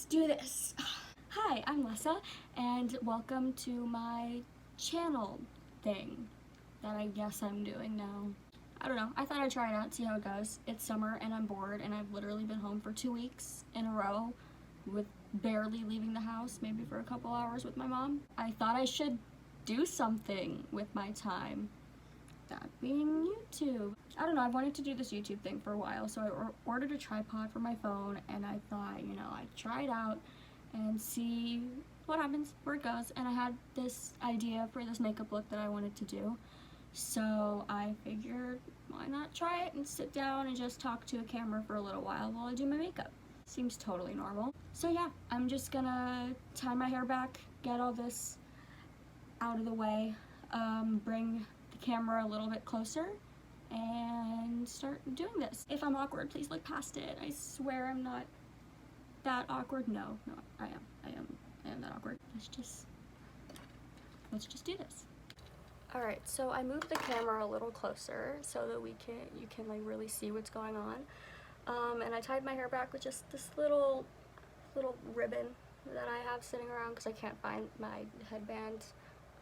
do this. Hi, I'm Lessa, and welcome to my channel thing that I guess I'm doing now. I don't know, I thought I'd try it out, see how it goes. It's summer and I'm bored and I've literally been home for 2 weeks in a row with barely leaving the house, maybe for a couple hours with my mom. I thought I should do something with my time. That being YouTube. I don't know, I've wanted to do this YouTube thing for a while, so I ordered a tripod for my phone, and I thought, you know, I'd try it out and see what happens, where it goes, and I had this idea for this makeup look that I wanted to do, so I figured, why not try it and sit down and just talk to a camera for a little while I do my makeup. Seems totally normal. So yeah, I'm just gonna tie my hair back, get all this out of the way, bring the camera a little bit closer and start doing this. If I'm awkward, please look past it. I swear I'm not that awkward. No, I am that awkward. Let's just do this. All right, so I moved the camera a little closer so that you can like really see what's going on. And I tied my hair back with just this little ribbon that I have sitting around because I can't find my headband.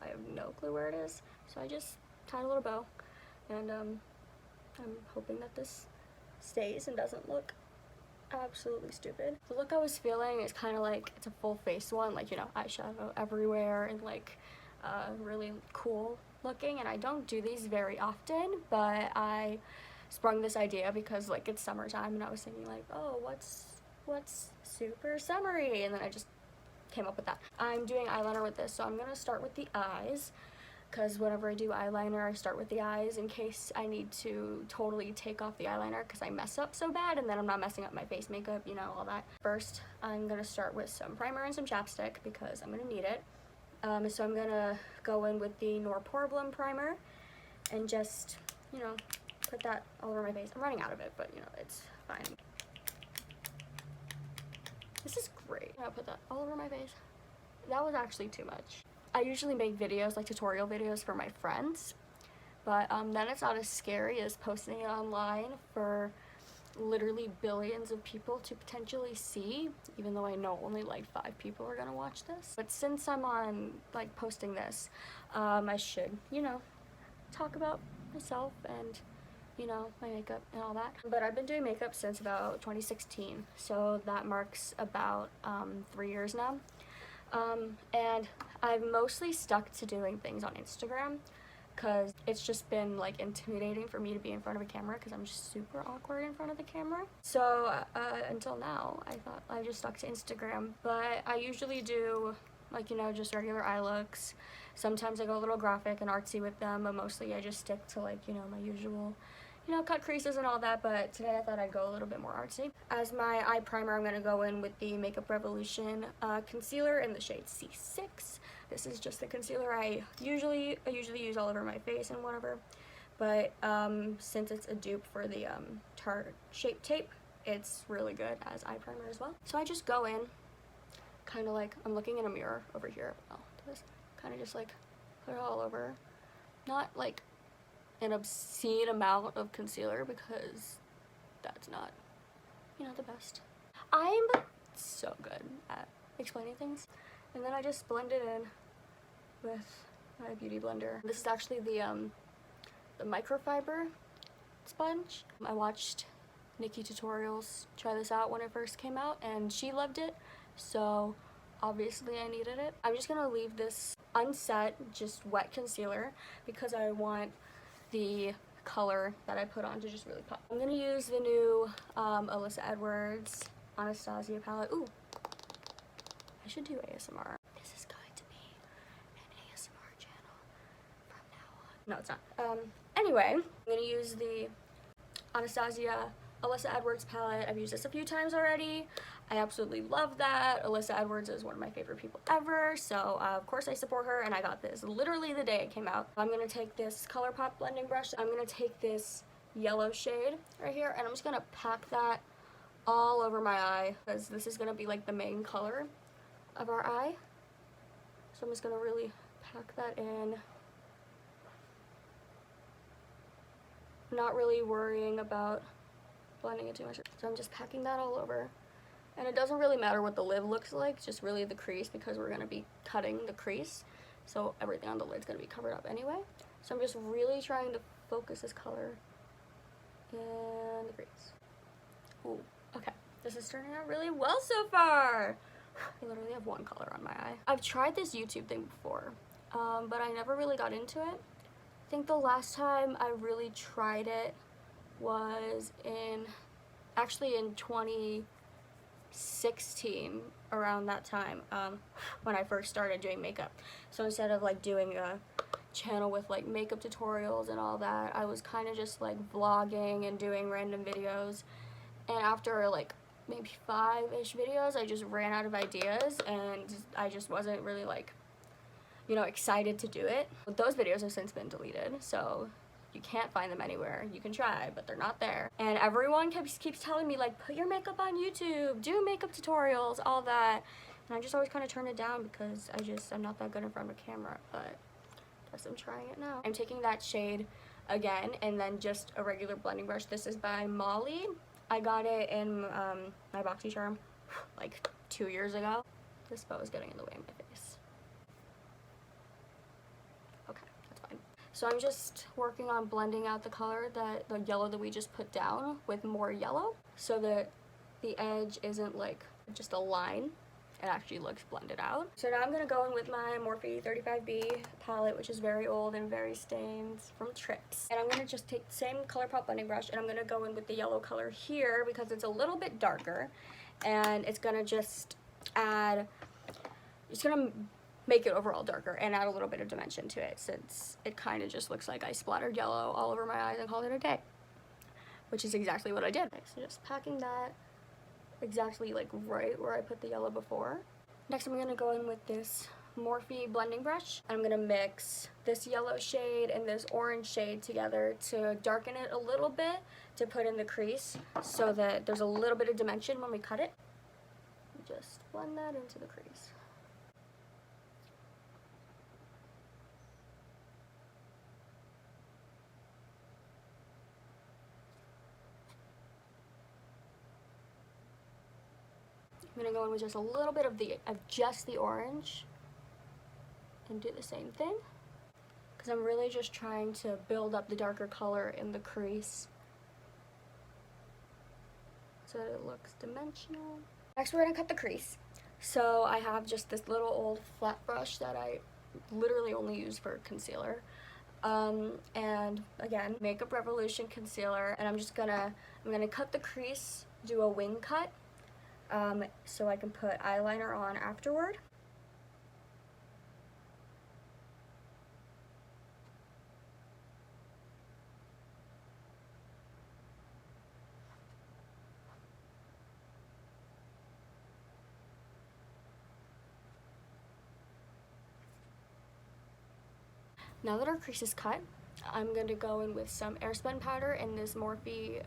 I have no clue where it is, so I just tied a little bow, and I'm hoping that this stays and doesn't look absolutely stupid. The look I was feeling is kind of like, it's a full face one, like, you know, eyeshadow everywhere and like really cool looking, and I don't do these very often, but I sprung this idea because like it's summertime and I was thinking like, oh, what's super summery, and then I just came up with that. I'm doing eyeliner with this, so I'm gonna start with the eyes, because whenever I do eyeliner I start with the eyes in case I need to totally take off the eyeliner because I mess up so bad and then I'm not messing up my face makeup, you know, all that. First, I'm gonna start with some primer and some chapstick because I'm gonna need it. So I'm gonna go in with the Norporbulum primer and just, you know, put that all over my face. I'm running out of it, but you know, it's fine. This is great. I'll put that all over my face. That was actually too much. I usually make videos, like tutorial videos for my friends, but then it's not as scary as posting it online for literally billions of people to potentially see, even though I know only like 5 people are gonna watch this. But since I'm on like posting this, I should, you know, talk about myself and, you know, my makeup and all that. But I've been doing makeup since about 2016, so that marks about 3 years now. And I've mostly stuck to doing things on Instagram because it's just been like intimidating for me to be in front of a camera because I'm just super awkward in front of the camera. So until now, I thought I just stuck to Instagram, but I usually do like, you know, just regular eye looks. Sometimes I go a little graphic and artsy with them, but mostly I just stick to like, you know, my usual, you know, cut creases and all that, but today I thought I'd go a little bit more artsy. As my eye primer, I'm going to go in with the Makeup Revolution concealer in the shade C6. This is just the concealer I usually use all over my face and whatever, but since it's a dupe for the Tarte Shape Tape, it's really good as eye primer as well. So I just go in, kind of like, I'm looking in a mirror over here, just kind of just like put it all over, not like an obscene amount of concealer because that's not, you know, the best. I'm so good at explaining things. And then I just blend it in with my beauty blender. This is actually the microfiber sponge. I watched Nikki Tutorials try this out when it first came out and she loved it, so obviously I needed it. I'm just gonna leave this unset, just wet concealer because I want the color that I put on to just really pop. I'm gonna use the new Alyssa Edwards Anastasia palette. Ooh, I should do ASMR. This is going to be an ASMR channel from now on. No, it's not. Anyway, I'm gonna use the Anastasia Alyssa Edwards palette. I've used this a few times already. I absolutely love that. Alyssa Edwards is one of my favorite people ever, so of course I support her, and I got this literally the day it came out. I'm gonna take this ColourPop blending brush. I'm gonna take this yellow shade right here, and I'm just gonna pack that all over my eye because this is gonna be like the main color of our eye. So I'm just gonna really pack that in. Not really worrying about blending it too much. So I'm just packing that all over. And it doesn't really matter what the lid looks like, just really the crease, because we're going to be cutting the crease. So everything on the lid's going to be covered up anyway. So I'm just really trying to focus this color in the crease. Ooh, okay. This is turning out really well so far. I literally have one color on my eye. I've tried this YouTube thing before, but I never really got into it. I think the last time I really tried it was actually in 2016, around that time, when I first started doing makeup. So instead of like doing a channel with like makeup tutorials and all that, I was kind of just like vlogging and doing random videos. And after like maybe 5-ish videos, I just ran out of ideas, and I just wasn't really like, you know, excited to do it. But those videos have since been deleted, so you can't find them anywhere. You can try, but they're not there. And everyone keeps telling me like, put your makeup on YouTube, do makeup tutorials, all that. And I just always kind of turn it down because I'm not that good in front of a camera, but I guess I'm trying it now. I'm taking that shade again, and then just a regular blending brush. This is by Molly. I got it in my BoxyCharm like 2 years ago. This bow is getting in the way of my face. Okay, that's fine. So I'm just working on blending out the color, the yellow that we just put down, with more yellow, so that the edge isn't like just a line. It actually looks blended out. So now I'm going to go in with my Morphe 35B palette, which is very old and very stained from trips. And I'm going to just take the same ColourPop blending brush, and I'm going to go in with the yellow color here because it's a little bit darker. And it's going to just add, it's going to make it overall darker and add a little bit of dimension to it, since it kind of just looks like I splattered yellow all over my eyes and called it a day. Which is exactly what I did. So just packing that exactly like right where I put the yellow before. Next I'm going to go in with this Morphe blending brush. I'm going to mix this yellow shade and this orange shade together to darken it a little bit, to put in the crease so that there's a little bit of dimension when we cut it. Just blend that into the crease. I'm going to go in with just a little bit of just the orange and do the same thing, because I'm really just trying to build up the darker color in the crease so that it looks dimensional. Next we're going to cut the crease. So I have just this little old flat brush that I literally only use for concealer. And again, Makeup Revolution concealer, and I'm gonna cut the crease, do a wing cut, so I can put eyeliner on afterward. Now that our crease is cut, I'm going to go in with some airspun powder and this Morphe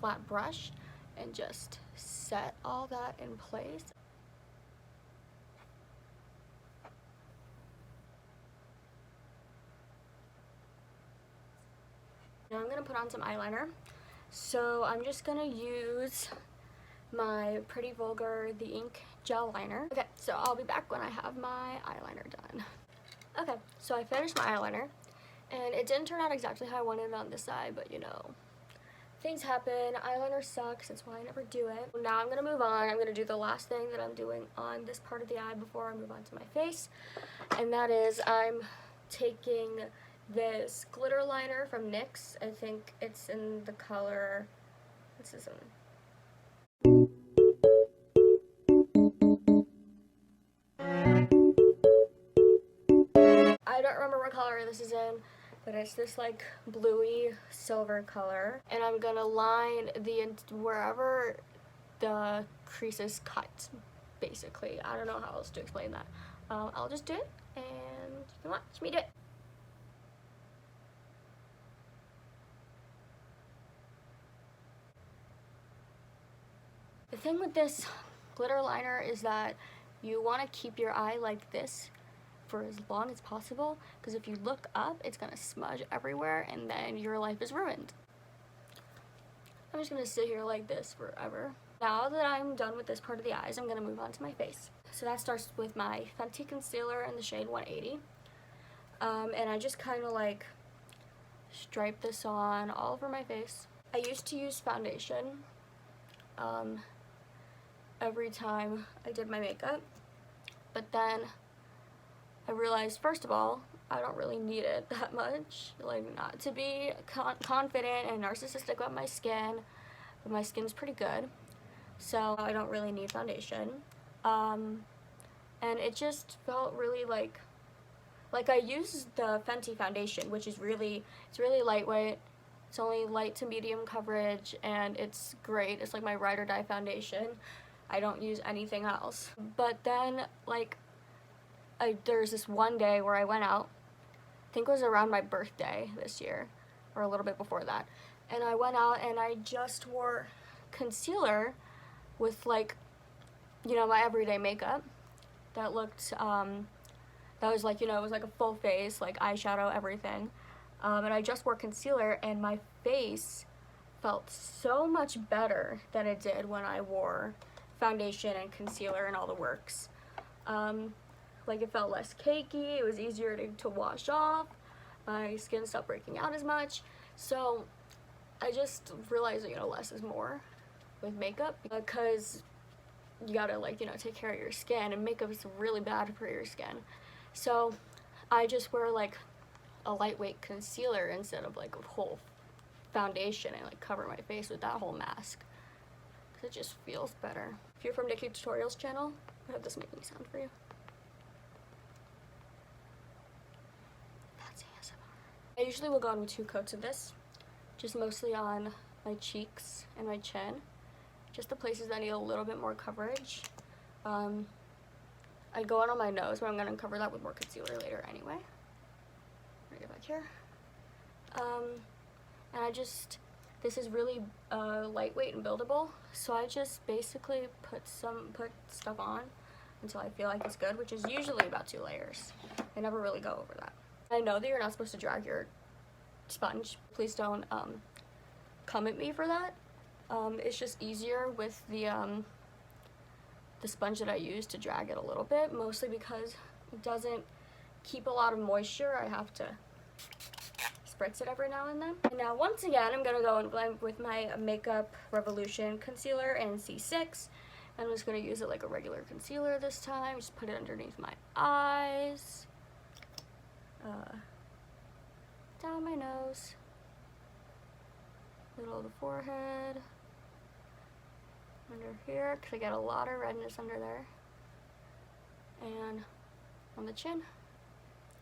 flat brush and just set all that in place. Now I'm going to put on some eyeliner. So I'm just going to use my Pretty Vulgar The Ink gel liner. Okay, so I'll be back when I have my eyeliner done. Okay, so I finished my eyeliner, and it didn't turn out exactly how I wanted it on this side, but you know, things happen. Eyeliner sucks, that's why I never do it. Now I'm gonna move on. I'm gonna do the last thing that I'm doing on this part of the eye before I move on to my face, and that is I'm taking this glitter liner from NYX. I think it's in the color, what's this one? I don't remember what color this is in, but it's this like bluey silver color, and I'm gonna line wherever the crease is cut, basically. I don't know how else to explain that. I'll just do it, and you can watch me do it. The thing with this glitter liner is that you want to keep your eye like this for as long as possible, because if you look up, it's gonna smudge everywhere and then your life is ruined. I'm just gonna sit here like this forever. Now that I'm done with this part of the eyes, I'm going to move on to my face. So that starts with my Fenty Concealer in the shade 180. And I just kind of like stripe this on all over my face. I used to use foundation every time I did my makeup, but then I realized, first of all, I don't really need it that much. Like, not to be confident and narcissistic about my skin, but my skin's pretty good, so I don't really need foundation. And it just felt really like I used the Fenty foundation, which is it's really lightweight. It's only light to medium coverage, and it's great. It's like my ride or die foundation. I don't use anything else. But then, like, there's this one day where I went out, I think it was around my birthday this year, or a little bit before that, and I went out and I just wore concealer with, like, you know, my everyday makeup that looked, that was like, you know, it was like a full face, like eyeshadow, everything. And I just wore concealer, and my face felt so much better than it did when I wore foundation and concealer and all the works. Like, it felt less cakey, it was easier to wash off, my skin stopped breaking out as much. So I just realized that, you know, less is more with makeup, because you gotta, like, you know, take care of your skin, and makeup is really bad for your skin. So I just wear like a lightweight concealer instead of like a whole foundation, and like cover my face with that whole mask, because it just feels better. If you're from Nikki Tutorials channel, I have this making sound for you. That's ASMR. I usually will go on with 2 coats of this, just mostly on my cheeks and my chin, just the places that need a little bit more coverage. I go on my nose, but I'm going to cover that with more concealer later anyway. I'm going to get back here. And this is really lightweight and buildable, so I just basically put stuff on until I feel like it's good, which is usually about 2 layers. I never really go over that. I know that you're not supposed to drag your sponge. Please don't come at me for that. It's just easier with the sponge that I use to drag it a little bit, mostly because it doesn't keep a lot of moisture. I have to spritz it every now and then. And now, once again, I'm going to go and blend with my Makeup Revolution concealer in C6. I'm just going to use it like a regular concealer this time. Just put it underneath my eyes, down my nose, middle of the forehead, under here, because I get a lot of redness under there, and on the chin,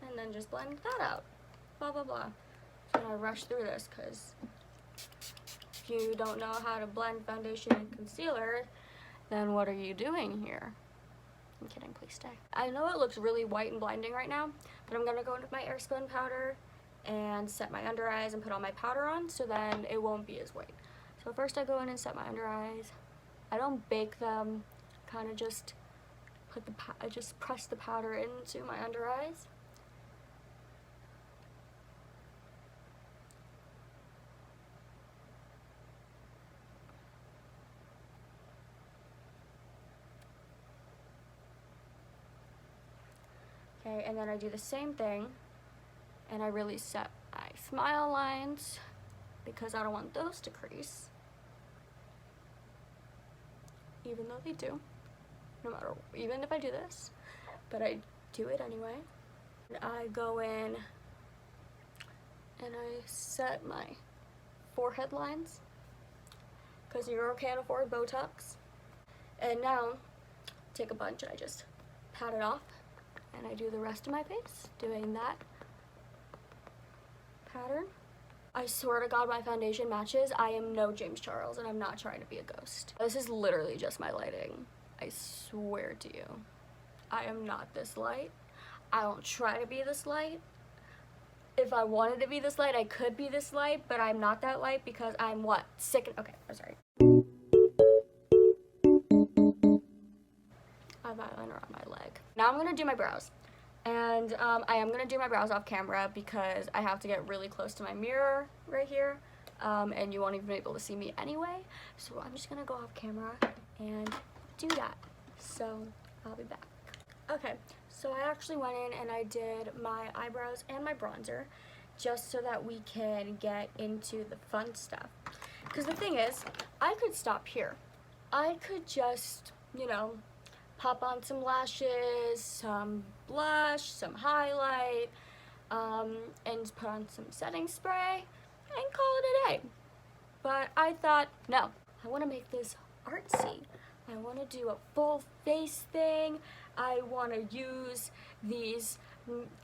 and then just blend that out, blah blah blah. So I'm gonna rush through this, because if you don't know how to blend foundation and concealer, then what are you doing here? I'm kidding, please stay. I know it looks really white and blinding right now, but I'm gonna go in with my Airspun powder and set my under eyes and put all my powder on, so then it won't be as white. So first I go in and set my under eyes. I don't bake them, kind of just I just press the powder into my under eyes. Okay, and then I do the same thing, and I really set my smile lines, because I don't want those to crease, even though they do, no matter, even if I do this, but I do it anyway. And I go in and I set my forehead lines, because you can't afford Botox. And now, take a bunch and I just pat it off, and I do the rest of my face, doing that pattern. I swear to God, my foundation matches. I am no James Charles, and I'm not trying to be a ghost. This is literally just my lighting. I swear to you. I am not this light. I don't try to be this light. If I wanted to be this light, I could be this light, but I'm not that light, because I'm what? Sick and, okay, I'm sorry. I have eyeliner on my leg. Now I'm gonna do my brows. And I am going to do my brows off camera, because I have to get really close to my mirror right here. and you won't even be able to see me anyway. So I'm just gonna go off camera and do that. So I'll be back. Okay, so I actually went in and I did my eyebrows and my bronzer just so that we can get into the fun stuff. Because the thing is, I could stop here. I could just, you know, pop on some lashes, some blush, some highlight, and put on some setting spray and call it a day. But I thought, no, I want to make this artsy. I want to do a full face thing. I want to use these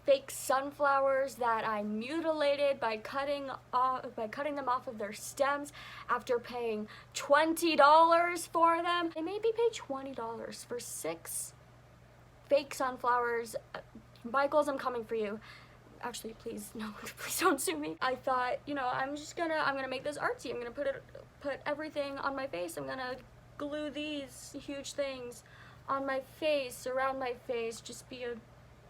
fake sunflowers that I mutilated by cutting them off of their stems after paying $20 for them. They made me pay $20 for 6 fake sunflowers. Michaels, I'm coming for you. Actually, please, no, please don't sue me. I thought, you know, I'm gonna make this artsy. I'm gonna put everything on my face. I'm gonna glue these huge things on my face, around my face, just be a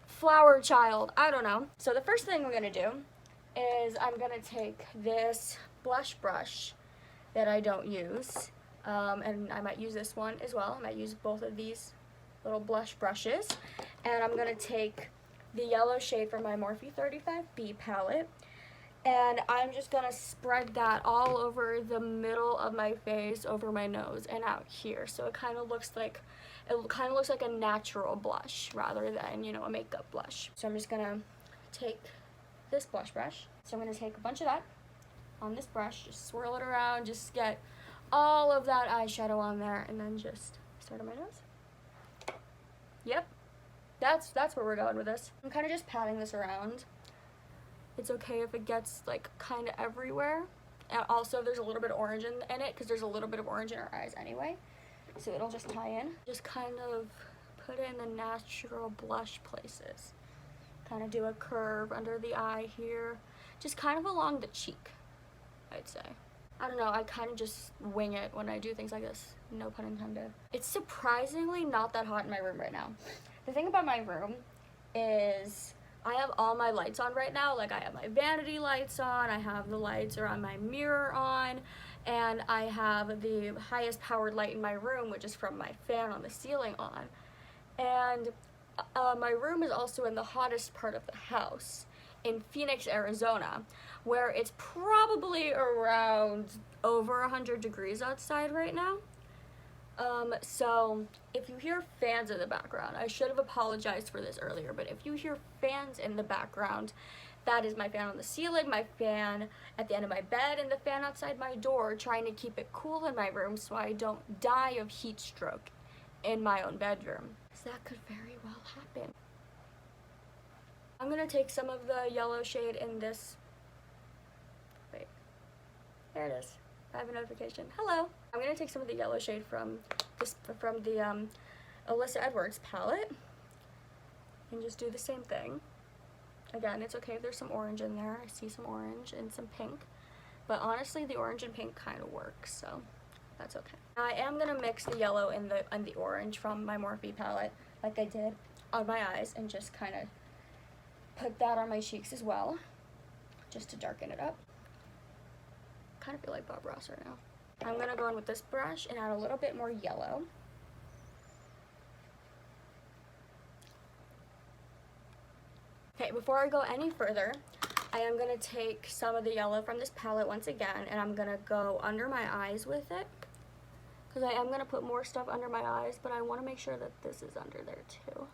flower child. I don't know. So the first thing I'm gonna do is I'm gonna take this blush brush that I don't use, and I might use this one as well. I might use both of these little blush brushes, and I'm gonna take the yellow shade from my Morphe 35B palette, and I'm just gonna spread that all over the middle of my face, over my nose, and out here. So it kind of looks like a natural blush rather than, you know, a makeup blush. So I'm just gonna take this blush brush. So I'm gonna take a bunch of that on this brush, just swirl it around, just get all of that eyeshadow on there, and then just start on my nose. Yep. That's where we're going with this. I'm kind of just patting this around. It's okay if it gets like kind of everywhere. And also there's a little bit of orange in it because there's a little bit of orange in our eyes anyway. So it'll just tie in. Just kind of put in the natural blush places. Kind of do a curve under the eye here. Just kind of along the cheek, I'd say. I don't know, I kind of just wing it when I do things like this. No pun intended. It's surprisingly not that hot in my room right now. The thing about my room is I have all my lights on right now. Like I have my vanity lights on, I have the lights around my mirror on, and I have the highest powered light in my room, which is from my fan on the ceiling on. And my room is also in the hottest part of the house in Phoenix, Arizona, where it's probably around over 100 degrees outside right now. So if you hear fans in the background, I should have apologized for this earlier, but if you hear fans in the background, that is my fan on the ceiling, my fan at the end of my bed, and the fan outside my door, trying to keep it cool in my room so I don't die of heat stroke in my own bedroom. So that could very well happen. I'm gonna take some of the yellow shade in this, wait, there it is. I have a notification. Hello. I'm gonna take some of the yellow shade from the Alyssa Edwards palette and just do the same thing. Again, it's okay if there's some orange in there. I see some orange and some pink, but honestly, the orange and pink kind of works, so that's okay. I am gonna mix the yellow and the orange from my Morphe palette, like I did on my eyes, and just kind of put that on my cheeks as well, just to darken it up. Kind of feel like Bob Ross right now. I'm gonna go in with this brush and add a little bit more yellow. Okay, before I go any further, I am gonna take some of the yellow from this palette once again, and I'm gonna go under my eyes with it, because I am gonna put more stuff under my eyes, but I wanna make sure that this is under there too.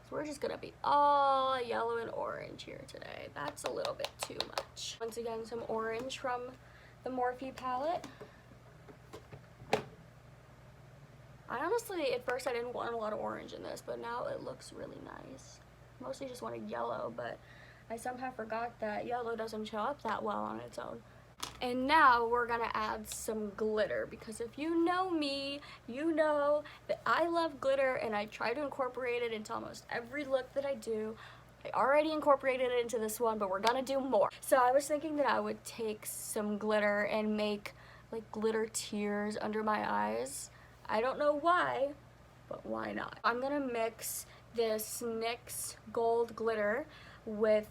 We're just gonna be all yellow and orange here today. That's a little bit too much. Once again, some orange from the Morphe palette. I honestly, at first I didn't want a lot of orange in this, but now it looks really nice. Mostly just wanted yellow, but I somehow forgot that yellow doesn't show up that well on its own. And now we're gonna add some glitter, because if you know me, you know that I love glitter and I try to incorporate it into almost every look that I do. I already incorporated it into this one, but we're gonna do more. So I was thinking that I would take some glitter and make like glitter tears under my eyes. I don't know why, but why not? I'm gonna mix this NYX gold glitter with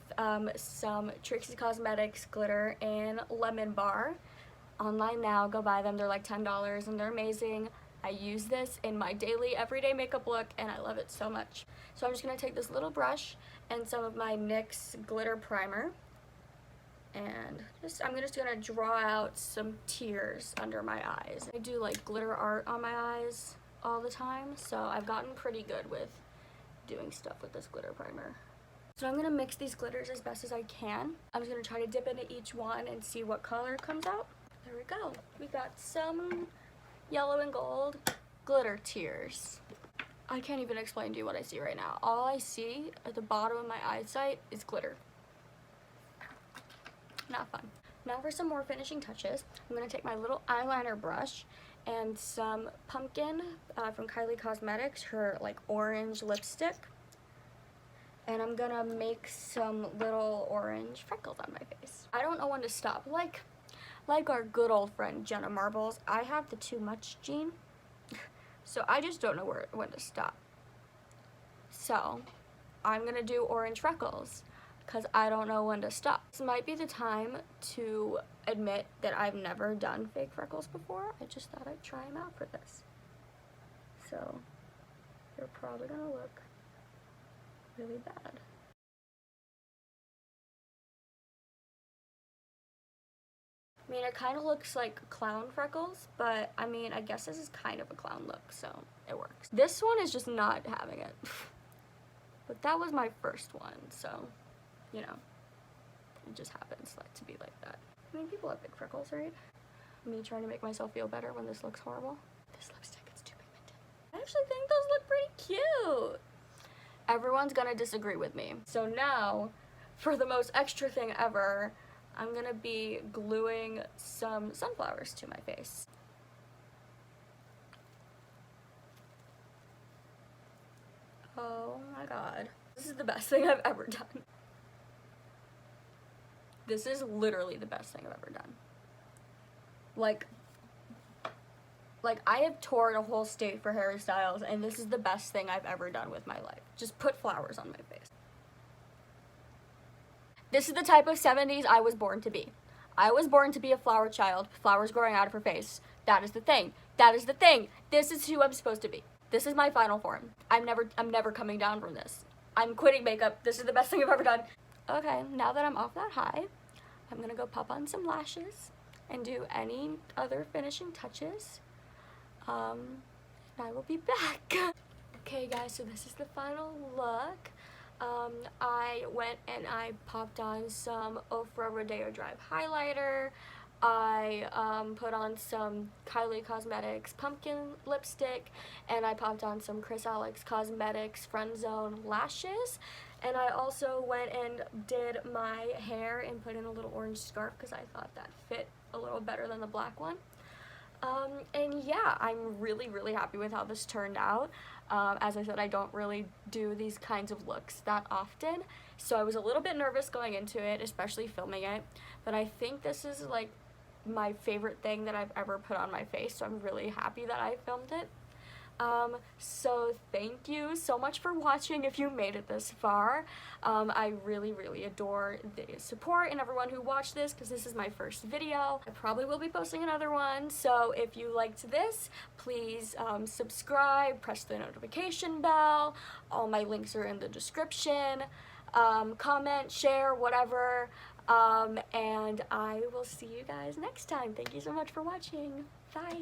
some Trixie Cosmetics glitter in Lemon Bar. Online now, go buy them. They're like $10 and they're amazing. I use this in my daily everyday makeup look and I love it so much. So I'm just going to take this little brush and some of my NYX glitter primer, and I'm just going to draw out some tears under my eyes. I do like glitter art on my eyes all the time, so I've gotten pretty good with doing stuff with this glitter primer. So I'm going to mix these glitters as best as I can. I'm just going to try to dip into each one and see what color comes out. There we go. We got some yellow and gold glitter tears. I can't even explain to you what I see right now. All I see at the bottom of my eyesight is glitter. Not fun. Now for some more finishing touches, I'm going to take my little eyeliner brush and some pumpkin from Kylie Cosmetics, her like orange lipstick. And I'm going to make some little orange freckles on my face. I don't know when to stop. Like our good old friend Jenna Marbles, I have the too much gene. So I just don't know when to stop. So I'm going to do orange freckles because I don't know when to stop. This might be the time to admit that I've never done fake freckles before. I just thought I'd try them out for this. So they're probably going to look really bad. I mean, it kind of looks like clown freckles, but I mean, I guess this is kind of a clown look, so it works. This one is just not having it. But that was my first one, so, you know, it just happens to be like that. I mean, people have big freckles, right? Me trying to make myself feel better when this looks horrible. This lipstick is too pigmented. I actually think those look pretty cute. Everyone's gonna disagree with me. So now, for the most extra thing ever, I'm gonna be gluing some sunflowers to my face. Oh my god. This is the best thing I've ever done. This is literally the best thing I've ever done. Like I have toured a whole state for Harry Styles, and this is the best thing I've ever done with my life. Just put flowers on my face. This is the type of 70s I was born to be. I was born to be a flower child, flowers growing out of her face. That is the thing. That is the thing. This is who I'm supposed to be. This is my final form. I'm never coming down from this. I'm quitting makeup. This is the best thing I've ever done. Okay, now that I'm off that high, I'm gonna go pop on some lashes and do any other finishing touches. And I will be back. Okay guys, so this is the final look. I went and I popped on some Ofra Rodeo Drive highlighter. I put on some Kylie Cosmetics pumpkin lipstick, and I popped on some Chris Alex Cosmetics Friend Zone lashes. And I also went and did my hair and put in a little orange scarf because I thought that fit a little better than the black one. And yeah, I'm really, really happy with how this turned out. As I said, I don't really do these kinds of looks that often, so I was a little bit nervous going into it, especially filming it, but I think this is like my favorite thing that I've ever put on my face, so I'm really happy that I filmed it. So thank you so much for watching if you made it this far. I really, really adore the support and everyone who watched this because this is my first video. I probably will be posting another one, so if you liked this, please subscribe, press the notification bell. All my links are in the description. Comment, share, whatever. And I will see you guys next time. Thank you so much for watching. Bye!